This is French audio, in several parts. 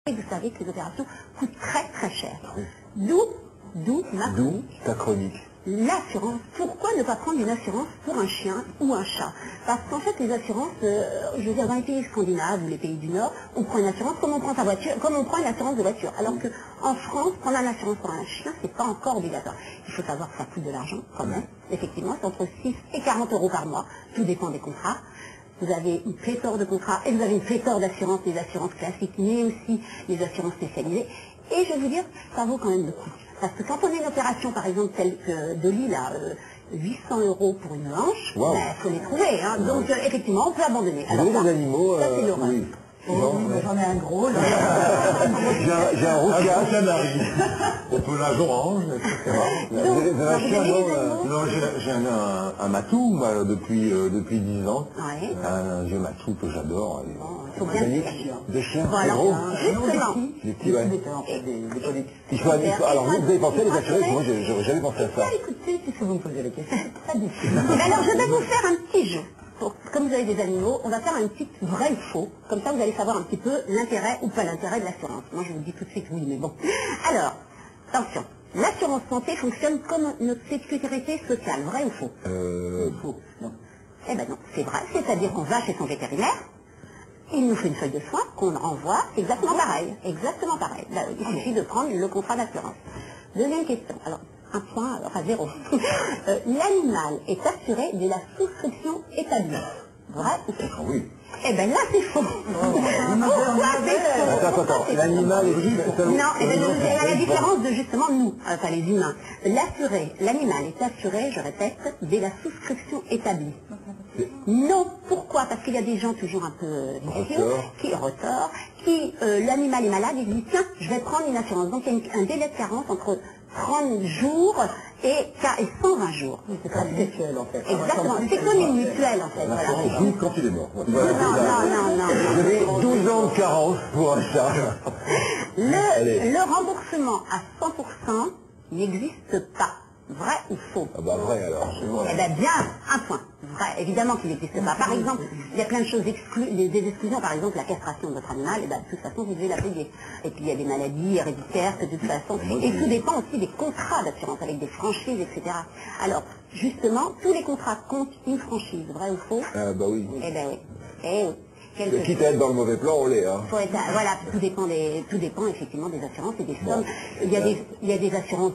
Et vous savez que les opérations coûtent très très cher. Oui. D'où ta chronique. L'assurance. Pourquoi ne pas prendre une assurance pour un chien ou un chat? Parce qu'en fait, les assurances, je veux dire, dans les pays scandinaves ou les pays du Nord, on prend une assurance comme on prend sa voiture, comme on prend une assurance de voiture. Alors qu'en France, prendre une assurance pour un chien, c'est pas encore obligatoire. Il faut savoir que ça coûte de l'argent, quand même. Effectivement, c'est entre 6 et 40 euros par mois. Tout dépend des contrats. Vous avez une pléthore de contrats et vous avez une pléthore d'assurances, les assurances classiques, mais aussi les assurances spécialisées. Et je vais vous dire, ça vaut quand même le coup. Parce que quand on a une opération, par exemple, telle que de Lille à 800 euros pour une hanche, il Wow. faut les trouver. Hein. Donc, effectivement, on peut abandonner. Vous avez des animaux ça, c'est l'horreur. oui. J'en ai un gros, là. J'ai un rouquin. On peut l'âge orange, etc. Vous avez un chien, non Non, j'ai un matou, moi, depuis 10 ans. Ouais. Un vieux matou que j'adore. Il faut bien Des chiens, Voilà, c'est gros. justement. Des petits, ouais. Il faut alors vous avez pensé à les assurer, parce que moi j'aurais jamais pensé à ça. Écoutez, puisque vous me posez la question, pas du tout. Alors, je vais vous faire un petit jeu. Comme vous avez des animaux, on va faire un petit vrai ou faux. Comme ça, vous allez savoir un petit peu l'intérêt ou pas l'intérêt de l'assurance. Moi, je vous dis tout de suite oui, mais bon. Alors, attention. L'assurance santé fonctionne comme notre sécurité sociale. Vrai ou faux? Faux. Non. Eh ben non, c'est vrai. C'est-à-dire qu'on va chez son vétérinaire, il nous fait une feuille de soins qu'on renvoie exactement pareil. Exactement pareil. Là, il suffit de prendre le contrat d'assurance. Deuxième question. Alors, un point, enfin 0. L'animal est assuré de la souscription établie. Vrai ou faux? Oui. Eh bien là, c'est faux. Pourquoi c'est faux? Attends, l'animal est juste... Non, eh ben, c'est la différence de justement nous, enfin les humains. L'animal est assuré, je répète, de la souscription établie. Non, pourquoi? Parce qu'il y a des gens toujours un peu vicieux, qui l'animal est malade, ils disent tiens, je vais prendre une assurance. Donc il y a un délai de carence entre 30 jours et 120 jours. C'est comme une mutuelle en fait. Exactement, c'est comme une mutuelle en fait. Voilà. Juste quand il est mort. Non. Vous avez 12 ans de carence pour un chat. Le remboursement à 100% n'existe pas. Vrai ou faux? Ah bah vrai alors. Eh bien bien, un point. Vrai, évidemment qu'il n'existe pas. Par exemple, il y a plein de choses des exclusions, par exemple la castration de votre animal, et ben, de toute façon vous devez la payer. Et puis il y a des maladies héréditaires que de toute façon, et tout dépend aussi des contrats d'assurance avec des franchises, etc. Alors, justement, tous les contrats comptent une franchise, vrai ou faux? Ah bah oui. Eh ben oui. Eh oui. Quitte à être dans le mauvais plan, on l'est. Hein. Voilà, tout dépend effectivement des assurances et des sommes. Il y a des assurances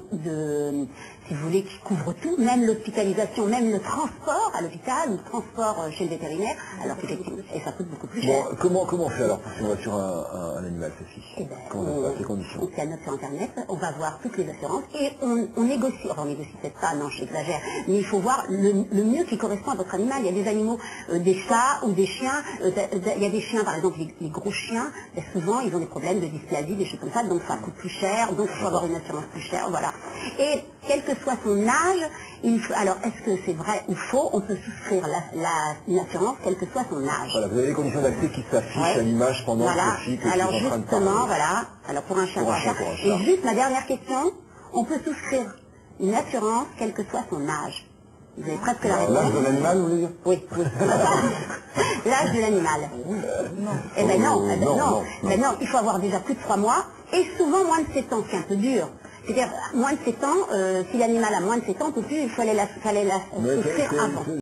si vous voulez, qui couvrent tout, même l'hospitalisation, même le transport à l'hôpital, ou le transport chez le vétérinaire, alors qu'effectivement, et ça coûte beaucoup plus cher. Bon, comment on fait alors pour qu'on va sur un animal, Sophie? Eh ben, Comment ça se passe, les conditions? On scanne sur Internet, on va voir toutes les assurances et on négocie. Enfin, on négocie peut-être pas, non, j'exagère, mais il faut voir le mieux qui correspond à votre animal. Il y a des animaux, des chats ou des chiens. Il y a des chiens, par exemple, les gros chiens, souvent ils ont des problèmes de dysplasie, des choses comme ça, donc ça coûte plus cher, donc il faut avoir une assurance plus chère, voilà. Et quel que soit son âge, alors est-ce que c'est vrai ou faux, on peut souscrire une assurance quel que soit son âge. Voilà, vous avez les conditions d'accès qui s'affichent à l'image pendant Sophie que alors je suis en train de justement, parler. voilà, alors pour un chien, Pour un chat. Et juste ma dernière question, on peut souscrire une assurance quel que soit son âge. Vous avez presque la réponse. L'âge de l'animal, vous voulez dire? Oui. L'âge de l'animal. Eh ben non, non, il faut avoir déjà plus de 3 mois et souvent moins de 7 ans, c'est un peu dur. C'est-à-dire, moins de 7 ans, si l'animal a moins de 7 ans, tout de suite, il fallait la souscrire avant.